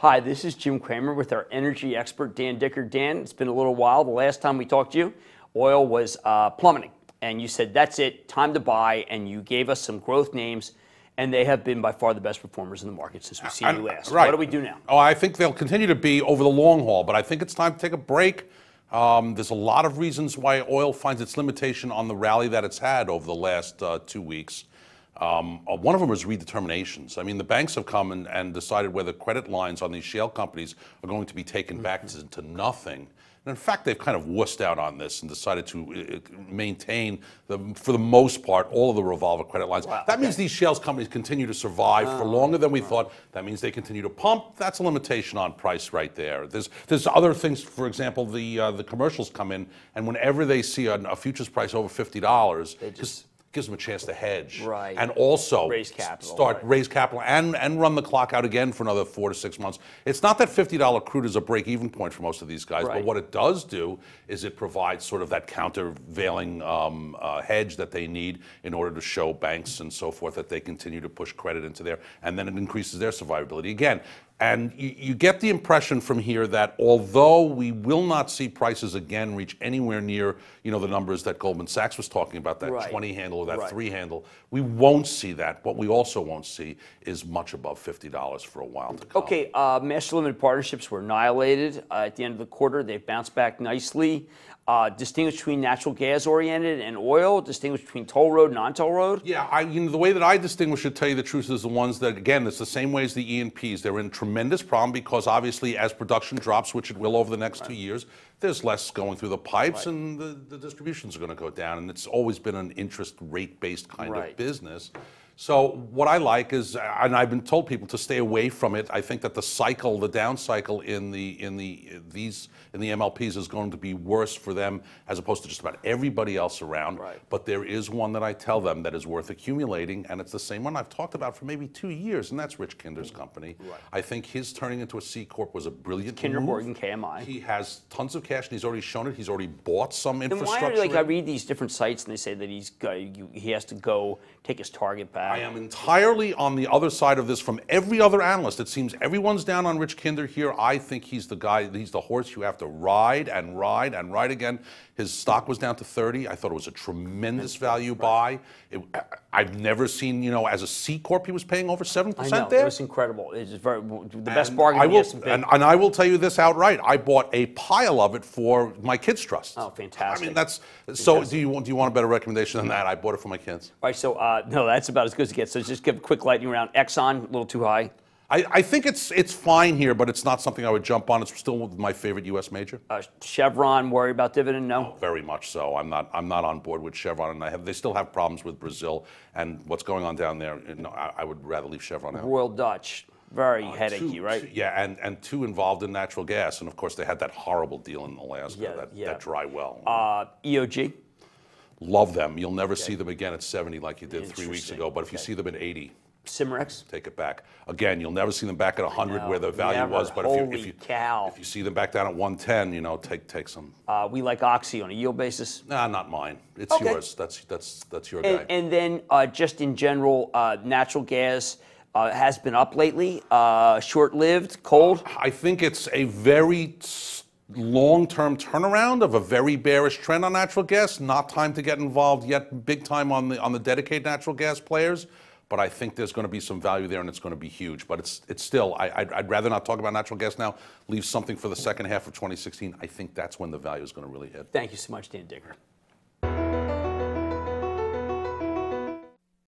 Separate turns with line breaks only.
Hi, this is Jim Cramer with our energy expert, Dan Dicker. Dan, it's been a little while. The last time we talked to you, oil was plummeting. And you said, that's it, time to buy. And you gave us some growth names. And they have been by far the best performers in the market since we've seen you last.
Right.
What do we do now?
Oh, I think they'll continue to be over the long haul, but I think it's time to take a break. There's a lot of reasons why oil finds its limitation on the rally that it's had over the last 2 weeks. One of them is redeterminations. I mean, the banks have come and decided whether credit lines on these shale companies are going to be taken back to nothing. And in fact, they've kind of wussed out on this and decided to maintain, for the most part, all of the revolver credit lines.
Wow,
that means these shale companies continue to survive for longer than we thought. That means they continue to pump. That's a limitation on price right there. There's other things. For example, the commercials come in, and whenever they see a futures price over $50,
they just
gives them a chance to hedge,
right,
and also
raise capital,
raise capital and run the clock out again for another 4 to 6 months. It's not that $50 crude is a break-even point for most of these guys, but what it does do is it provides sort of that countervailing hedge that they need in order to show banks and so forth that they continue to push credit into there, and then it increases their survivability again. And you get the impression from here that although we will not see prices again reach anywhere near, the numbers that Goldman Sachs was talking about, that 20 handle or that 3 handle, we won't see that. What we also won't see is much above $50 for a while to come.
Okay, master limited partnerships were annihilated at the end of the quarter. They've bounced back nicely. Distinguish between natural gas oriented and oil, distinguish between toll road, non-toll road?
Yeah, the way that I distinguish it, tell you the truth, is the ones that, again, it's the same way as the E&Ps. They're in tremendous problem because obviously as production drops, which it will over the next 2 years, there's less going through the pipes and the distributions are going to go down. And it's always been an interest rate-based kind of business. So what I like is, and I've been told people to stay away from it. I think that the cycle, the down cycle in the MLPs is going to be worse for them as opposed to just about everybody else around. But there is one that I tell them that is worth accumulating, and it's the same one I've talked about for maybe 2 years, and that's Rich Kinder's company. I think his turning into a C Corp was a brilliant
Kinder
move.
Morgan, KMI.
He has tons of cash, and he's already shown it. He's already bought some infrastructure.
And why I read these different sites, and they say that he has to go take his target back.
I am entirely on the other side of this from every other analyst. It seems everyone's down on Rich Kinder here. I think he's the guy, he's the horse you have to ride and ride and ride again. His stock was down to 30. I thought it was a tremendous value buy. I've never seen, as a C Corp, he was paying over 7%
I know,
there.
it was incredible. It's the best bargain in the S&P.
And I will tell you this outright. I bought a pile of it for my kids' trust.
Oh, fantastic.
I mean, that's, so do you want a better recommendation than that? I bought it for my kids.
All right, so no, that's about as good as it gets. So just give a quick lightning round. Exxon, a little too high.
I think it's fine here, but it's not something I would jump on. It's still my favorite U.S. major.
Chevron, worry about dividend? No?
Oh, very much so. I'm not on board with Chevron, and they still have problems with Brazil and what's going on down there. I would rather leave Chevron out.
Royal Dutch, very headachy, right?
Yeah, and too involved in natural gas, and of course they had that horrible deal in Alaska, that dry well.
EOG.
Love them. You'll never see them again at 70 like you did 3 weeks ago, but if you see them at 80.
Cimarex?
Take it back. Again, you'll never see them back at 100 where the value was, but if you see them back down at 110, take some.
We like Oxy on a yield basis.
Nah, not mine. It's yours. That's your guy.
And then just in general, natural gas has been up lately. Short-lived, cold.
I think it's a very long-term turnaround of a very bearish trend on natural gas. Not time to get involved yet, big time on the dedicated natural gas players. But I think there's going to be some value there, and it's going to be huge. But it's still, I'd rather not talk about natural gas now. Leave something for the second half of 2016. I think that's when the value is going to really hit.
Thank you so much, Dan Dicker.